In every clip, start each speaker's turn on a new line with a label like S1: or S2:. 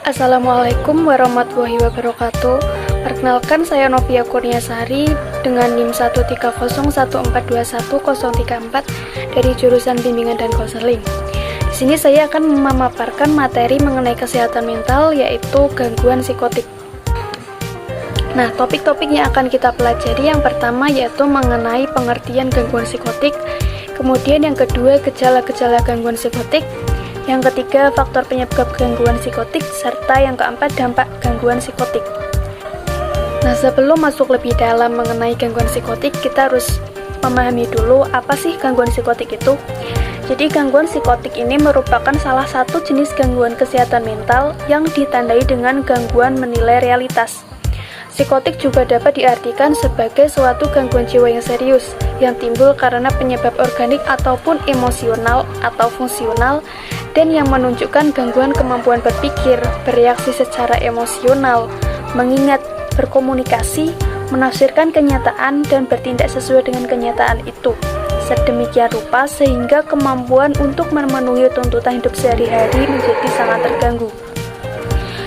S1: Assalamualaikum warahmatullahi wabarakatuh. Perkenalkan, saya Novia Kurniasari dengan NIM 13014210034 dari jurusan Bimbingan dan Konseling. Di sini saya akan memaparkan materi mengenai kesehatan mental, yaitu gangguan psikotik. Nah, topik-topik yang akan kita pelajari yang pertama yaitu mengenai pengertian gangguan psikotik, kemudian yang kedua gejala-gejala gangguan psikotik, yang ketiga faktor penyebab gangguan psikotik, serta yang keempat dampak gangguan psikotik. Nah, sebelum masuk lebih dalam mengenai gangguan psikotik, kita harus memahami dulu apa sih gangguan psikotik itu. Jadi gangguan psikotik ini merupakan salah satu jenis gangguan kesehatan mental yang ditandai dengan gangguan menilai realitas. Psikotik juga dapat diartikan sebagai suatu gangguan jiwa yang serius, yang timbul karena penyebab organik ataupun emosional atau fungsional, dan yang menunjukkan gangguan kemampuan berpikir, bereaksi secara emosional, mengingat, berkomunikasi, menafsirkan kenyataan, dan bertindak sesuai dengan kenyataan itu. Sedemikian rupa sehingga kemampuan untuk memenuhi tuntutan hidup sehari-hari menjadi sangat terganggu.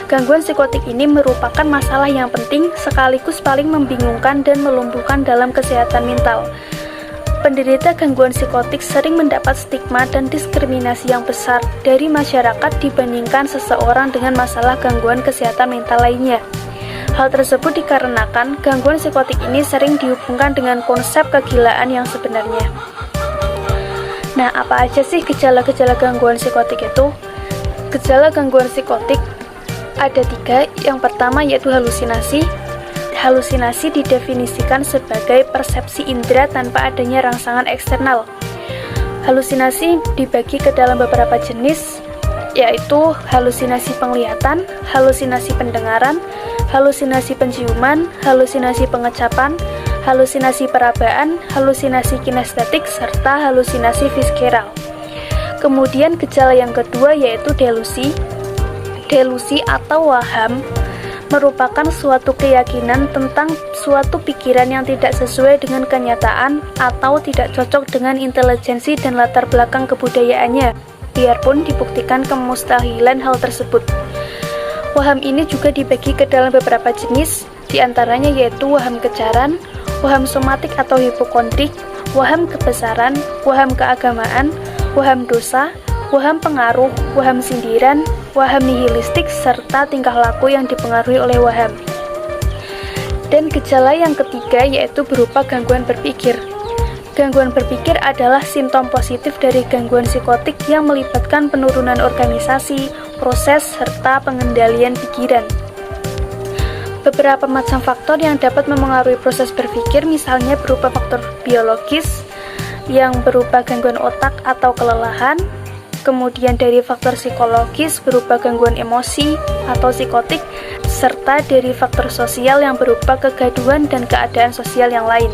S1: Gangguan psikotik ini merupakan masalah yang penting sekaligus paling membingungkan dan melumpuhkan dalam kesehatan mental. Penderita gangguan psikotik sering mendapat stigma dan diskriminasi yang besar dari masyarakat dibandingkan seseorang dengan masalah gangguan kesehatan mental lainnya. Hal tersebut dikarenakan gangguan psikotik ini sering dihubungkan dengan konsep kegilaan yang sebenarnya. Nah, apa aja sih gejala-gejala gangguan psikotik itu? Gejala gangguan psikotik ada 3. Yang pertama yaitu halusinasi. Halusinasi didefinisikan sebagai persepsi indera tanpa adanya rangsangan eksternal. Halusinasi dibagi ke dalam beberapa jenis, yaitu halusinasi penglihatan, halusinasi pendengaran, halusinasi penciuman, halusinasi pengecapan, halusinasi perabaan, halusinasi kinestetik, serta halusinasi visceral. Kemudian gejala yang kedua yaitu delusi. Delusi atau waham merupakan suatu keyakinan tentang suatu pikiran yang tidak sesuai dengan kenyataan atau tidak cocok dengan intelijensi dan latar belakang kebudayaannya, biarpun dibuktikan kemustahilan hal tersebut. Waham ini juga dibagi ke dalam beberapa jenis, diantaranya yaitu waham kejaran, waham somatik atau hipokondrik, waham kebesaran, waham keagamaan, waham dosa, waham pengaruh, waham sindiran, waham nihilistik, serta tingkah laku yang dipengaruhi oleh waham. Dan gejala yang ketiga yaitu berupa gangguan berpikir. Gangguan berpikir adalah simptom positif dari gangguan psikotik yang melibatkan penurunan organisasi, proses, serta pengendalian pikiran. Beberapa macam faktor yang dapat memengaruhi proses berpikir misalnya berupa faktor biologis yang berupa gangguan otak atau kelelahan, kemudian dari faktor psikologis berupa gangguan emosi atau psikotik, serta dari faktor sosial yang berupa kegaduhan dan keadaan sosial yang lain.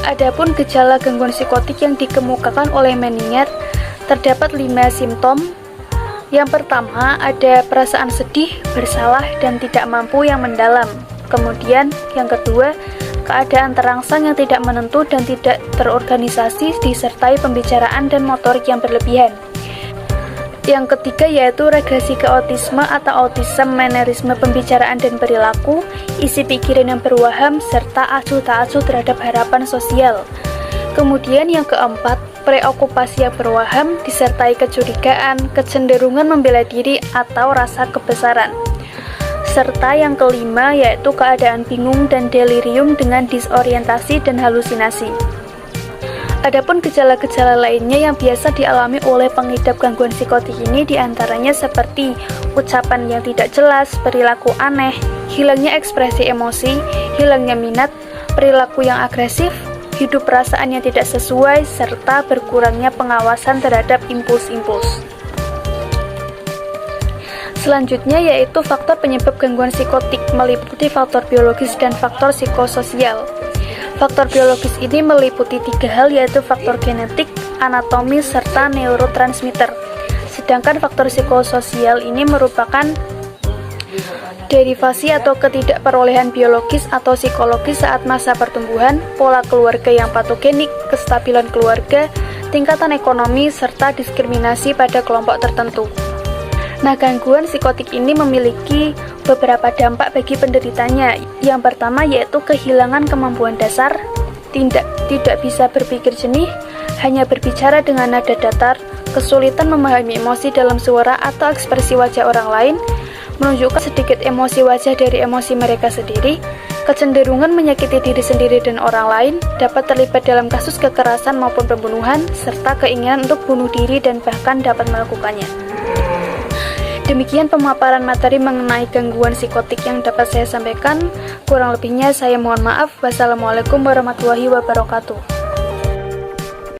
S1: Adapun gejala gangguan psikotik yang dikemukakan oleh Menninger, terdapat 5 simptom. Yang pertama, ada perasaan sedih, bersalah, dan tidak mampu yang mendalam. Kemudian, yang kedua, keadaan terangsang yang tidak menentu dan tidak terorganisasi disertai pembicaraan dan motorik yang berlebihan. Yang ketiga yaitu regresi ke autisme atau autism, manerisme pembicaraan dan perilaku, isi pikiran yang berwaham, serta acuh tak acuh terhadap harapan sosial. Kemudian yang keempat, preokupasi yang berwaham disertai kecurigaan, kecenderungan membela diri atau rasa kebesaran. Serta yang kelima yaitu keadaan bingung dan delirium dengan disorientasi dan halusinasi. Adapun gejala-gejala lainnya yang biasa dialami oleh pengidap gangguan psikotik ini diantaranya seperti ucapan yang tidak jelas, perilaku aneh, hilangnya ekspresi emosi, hilangnya minat, perilaku yang agresif, hidup perasaan yang tidak sesuai, serta berkurangnya pengawasan terhadap impuls-impuls. Selanjutnya yaitu faktor penyebab gangguan psikotik, meliputi faktor biologis dan faktor psikososial. Faktor biologis ini meliputi 3 hal yaitu faktor genetik, anatomis, serta neurotransmitter. Sedangkan faktor psikososial ini merupakan derivasi atau ketidakperolehan biologis atau psikologis saat masa pertumbuhan, pola keluarga yang patogenik, kestabilan keluarga, tingkatan ekonomi, serta diskriminasi pada kelompok tertentu. Nah, gangguan psikotik ini memiliki beberapa dampak bagi penderitanya. Yang pertama yaitu kehilangan kemampuan dasar, tidak bisa berpikir jernih, hanya berbicara dengan nada datar, kesulitan memahami emosi dalam suara atau ekspresi wajah orang lain, menunjukkan sedikit emosi wajah dari emosi mereka sendiri, kecenderungan menyakiti diri sendiri dan orang lain, dapat terlibat dalam kasus kekerasan maupun pembunuhan, serta keinginan untuk bunuh diri dan bahkan dapat melakukannya. Demikian pemaparan materi mengenai gangguan psikotik yang dapat saya sampaikan. Kurang lebihnya saya mohon maaf. Wassalamualaikum warahmatullahi wabarakatuh.